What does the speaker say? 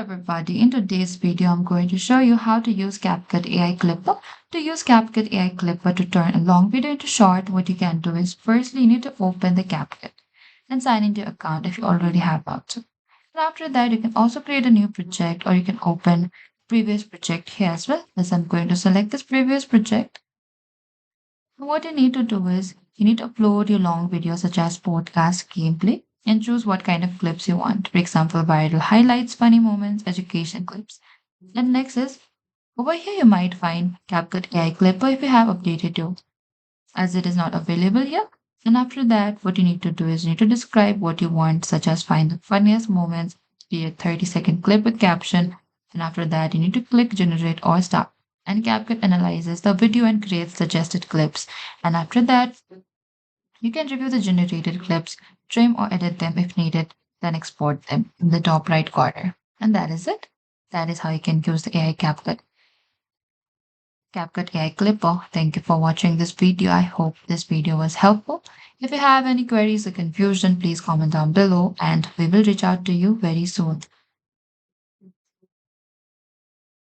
everybody, in today's video I'm going to show you how to use CapCut AI Clipper. To use CapCut AI Clipper to turn a long video into short, what you can do is firstly you need to open the CapCut and sign into your account if you already have that. And after that you can also create a new project or you can open previous project here as well. As I'm going to select this previous project. And what you need to do is you need to upload your long videos such as podcast, gameplay, and choose what kind of clips you want. For example, viral highlights, funny moments, education clips. And next is over here you might find CapCut AI Clipper if you have updated you, as it is not available here. And after that, what you need to do is you need to describe what you want, such as find the funniest moments, be a 30-second clip with caption. And after that, you need to click generate or start. And CapCut analyzes the video and creates suggested clips. And after that, you can review the generated clips, trim or edit them if needed, then export them in the top right corner. And that is it. That is how you can use the AI CapCut AI Clipper. Thank you for watching this video. I hope this video was helpful. If you have any queries or confusion, please comment down below and we will reach out to you very soon.